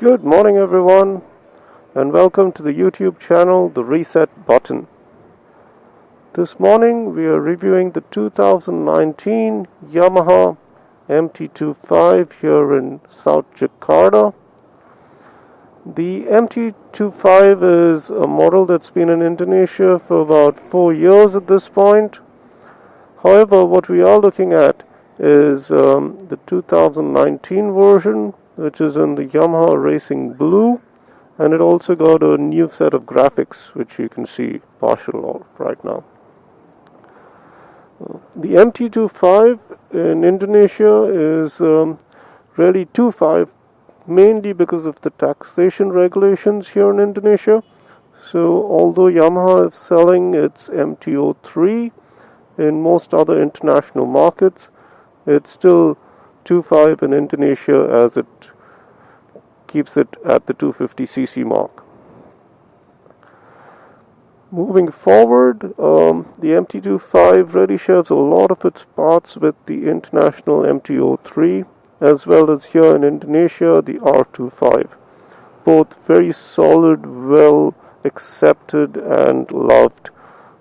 Good morning everyone and welcome to the YouTube channel The Reset Button. This morning we are reviewing the 2019 Yamaha MT25 here in South Jakarta. The MT25 is a model that's been in Indonesia for about 4 years at this point. However, what we are looking at is the 2019 version, which is in the Yamaha Racing Blue, and it also got a new set of graphics, which you can see partial of right now. The MT25 in Indonesia is really 25, mainly because of the taxation regulations here in Indonesia. So although Yamaha is selling its MT03 in most other international markets, it's still 2.5 in Indonesia, as it keeps it at the 250cc mark. Moving forward, the MT25 really shares a lot of its parts with the international MT03, as well as here in Indonesia, the R25. Both very solid, well accepted and loved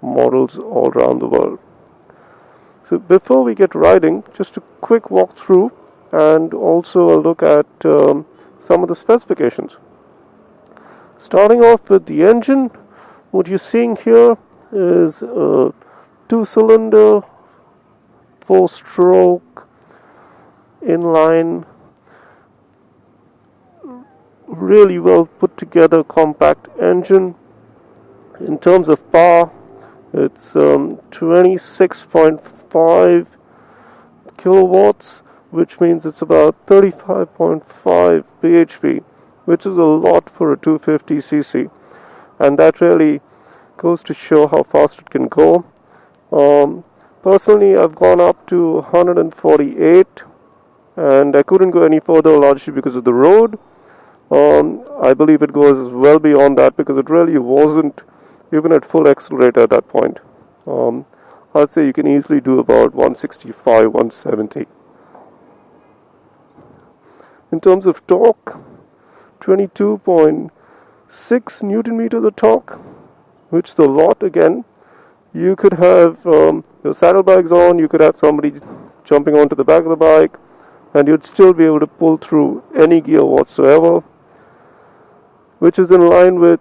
models all around the world. So before we get riding, just a quick walkthrough and also a look at some of the specifications. Starting off with the engine, what you're seeing here is a 2-cylinder, 4-stroke, inline, really well put together compact engine. In terms of power, it's 26.5 kilowatts, which means it's about 35.5 bhp, which is a lot for a 250cc, and that really goes to show how fast it can go. Personally, I've gone up to 148, and I couldn't go any further largely because of the road. I believe it goes well beyond that because it really wasn't even at full accelerator at that point. I'd say you can easily do about 165, 170. In terms of torque, 22.6 Newton meters of torque, which is a lot. Again, you could have your saddlebags on, you could have somebody jumping onto the back of the bike, and you'd still be able to pull through any gear whatsoever, which is in line with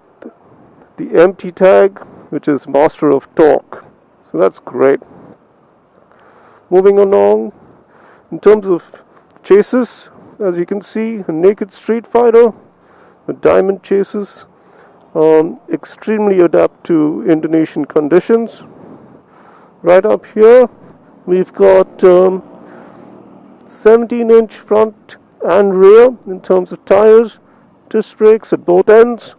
the MT tag, which is Master of Torque. So that's great. Moving along, in terms of chassis, as you can see, a naked street fighter, a diamond chassis, extremely adapt to Indonesian conditions. Right up here, we've got 17-inch front and rear in terms of tires, disc brakes at both ends,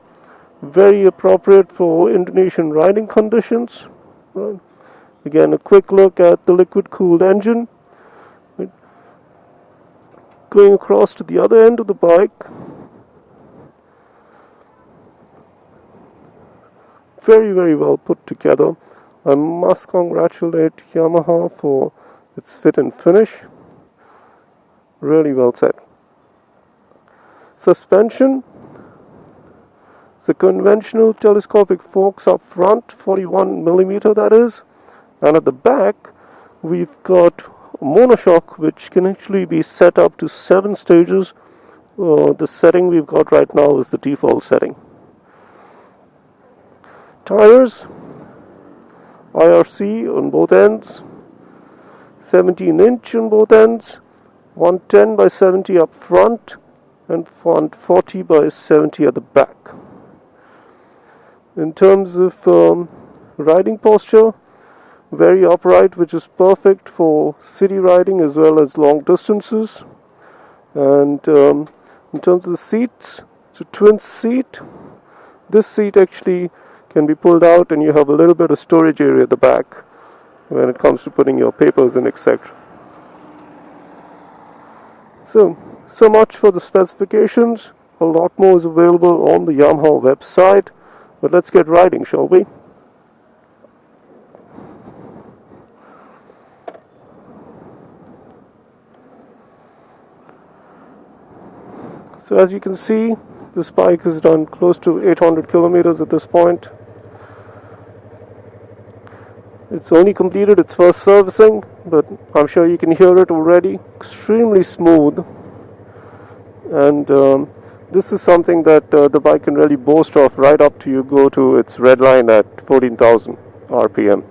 very appropriate for Indonesian riding conditions. Right. Again, a quick look at the liquid-cooled engine. Right. Going across to the other end of the bike, very, very well put together. I must congratulate Yamaha for its fit and finish. Really well set. Suspension. The conventional telescopic forks up front, 41mm that is, and at the back we've got a monoshock which can actually be set up to 7 stages. The setting we've got right now is the default setting. Tires, IRC on both ends, 17-inch on both ends, 110 by 70 up front and 140 by 70 at the back. In terms of riding posture, very upright, which is perfect for city riding as well as long distances. And in terms of the seats, it's a twin seat. This seat actually can be pulled out and you have a little bit of storage area at the back when it comes to putting your papers in, etc. So much for the specifications. A lot more is available on the Yamaha website. But let's get riding, shall we? So as you can see, this bike has done close to 800 kilometers at this point. It's only completed its first servicing, but I'm sure you can hear it already. Extremely smooth. And this is something that the bike can really boast of right up to you go to its red line at 14,000 RPM.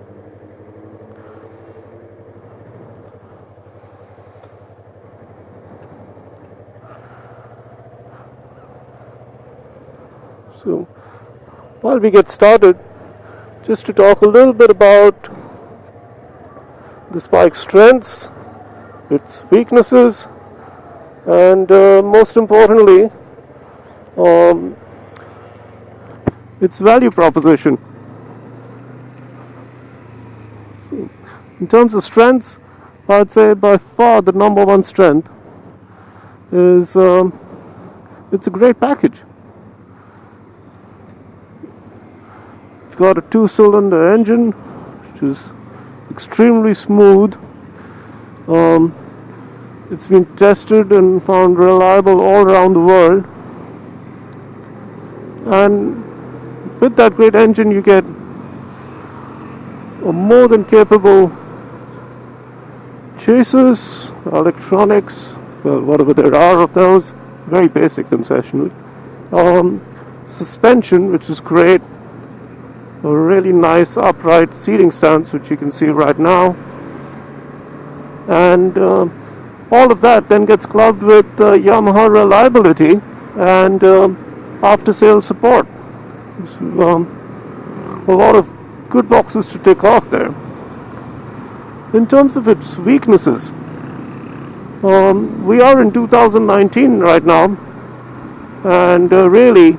So while we get started, just to talk a little bit about this bike's strengths, its weaknesses, and most importantly, its value proposition. So, in terms of strengths, I'd say by far the number one strength is it's a great package. It's got a 2-cylinder engine, which is extremely smooth. It's been tested and found reliable all around the world. And with that great engine, you get a more than capable chassis, electronics, well, whatever there are of those, very basic concessionally. Suspension, which is great. A really nice upright seating stance, which you can see right now. And all of that then gets clubbed with Yamaha reliability and after-sales support. So, a lot of good boxes to tick off there. In terms of its weaknesses, we are in 2019 right now, and really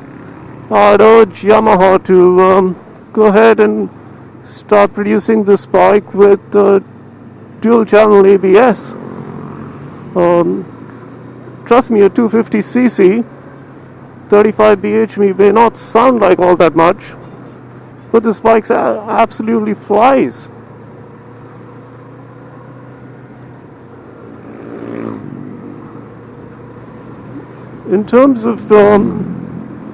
I'd urge Yamaha to go ahead and start producing this bike with dual channel ABS. Trust me, a 250cc 35 bhp may not sound like all that much, but this bike absolutely flies. In terms of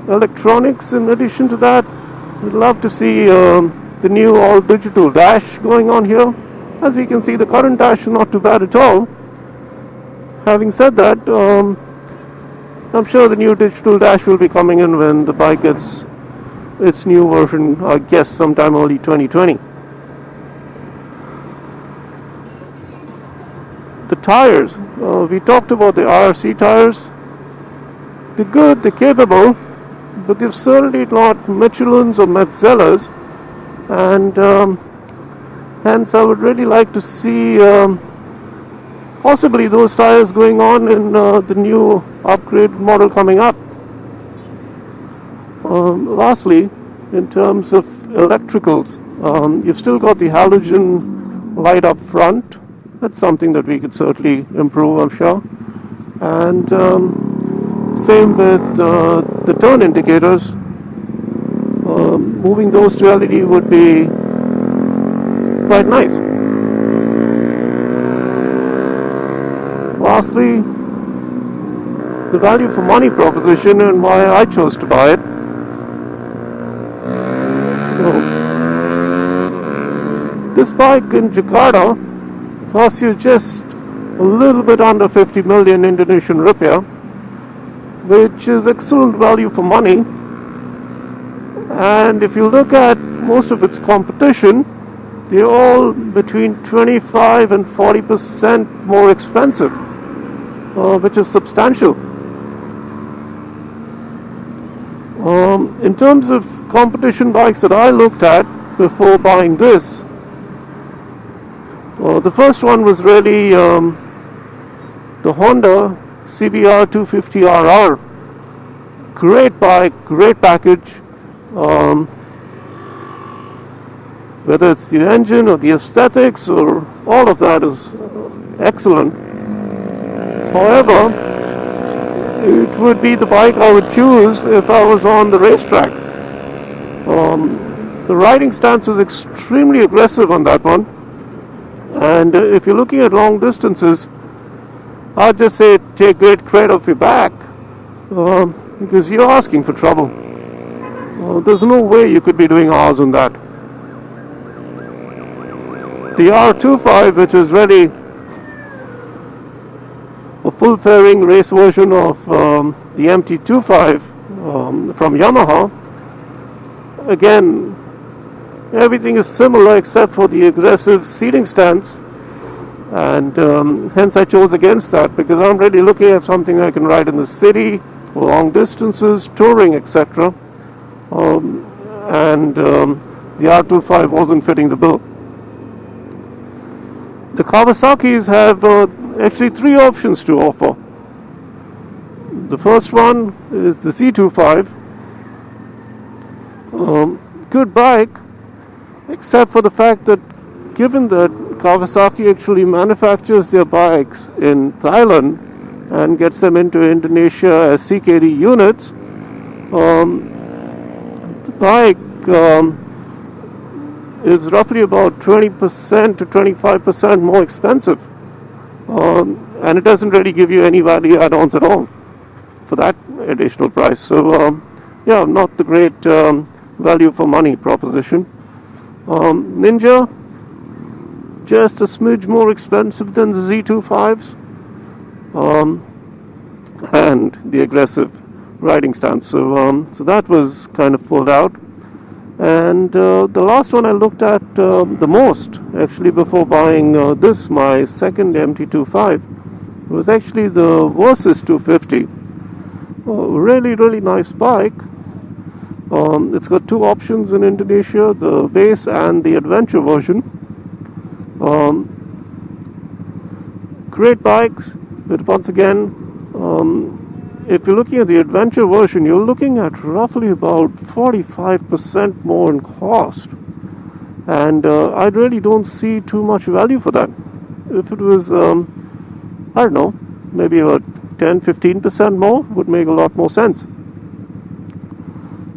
electronics, in addition to that, I'd love to see the new all-digital dash going on here. As we can see, the current dash is not too bad at all. Having said that, I'm sure the new digital dash will be coming in when the bike gets its new version, I guess sometime early 2020. The tires, we talked about the RRC tires. They're good, they're capable, but they're certainly not Michelin's or Metzeler's, and hence I would really like to see possibly those tires going on in the new upgrade model coming up. Lastly, in terms of electricals, you've still got the halogen light up front. That's something that we could certainly improve, I'm sure. And same with the turn indicators. Moving those to LED would be quite nice. Lastly, the value for money proposition and why I chose to buy it. So, this bike in Jakarta costs you just a little bit under 50 million Indonesian rupiah, which is excellent value for money. And if you look at most of its competition, they're all between 25 and 40% more expensive, which is substantial. In terms of competition bikes that I looked at before buying this, the first one was really the Honda CBR 250RR. Great bike, great package. Whether it's the engine or the aesthetics or all of that is excellent. However, it would be the bike I would choose if I was on the racetrack. The riding stance is extremely aggressive on that one, and if you're looking at long distances, I'd just say take great care of your back because you're asking for trouble. There's no way you could be doing hours on that. The R25, which is really a full fairing race version of the MT25 from Yamaha, again, everything is similar except for the aggressive seating stance, and hence I chose against that, because I'm really looking at something I can ride in the city, long distances, touring, etc. And the R25 wasn't fitting the bill. The Kawasaki's have actually three options to offer. The first one is the C25. Good bike, except for the fact that given that Kawasaki actually manufactures their bikes in Thailand and gets them into Indonesia as CKD units, the bike is roughly about 20% to 25% more expensive, and it doesn't really give you any value add-ons at all for that additional price. So yeah, not the great value for money proposition. Ninja, just a smidge more expensive than the Z25s, and the aggressive riding stance. So that was kind of pulled out. And the last one I looked at the most, actually, before buying this, my second MT25, was actually the Versys 250. Really, really nice bike. It's got two options in Indonesia, the base and the adventure version. Great bikes, but once again, if you're looking at the adventure version, you're looking at roughly about 45% more in cost, and I really don't see too much value for that. If it was, I don't know, maybe about 10-15% more, would make a lot more sense.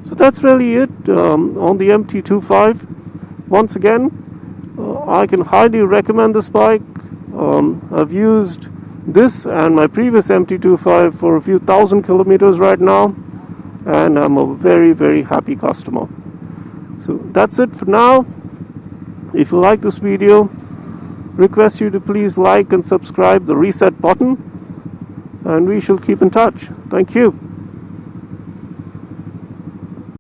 So that's really it on the MT25. Once again, I can highly recommend this bike. I've used this and my previous MT25 for a few thousand kilometers right now, and I'm a very, very happy customer. So that's it for now. If you like this video, request you to please like and subscribe the reset button, and we shall keep in touch. Thank you.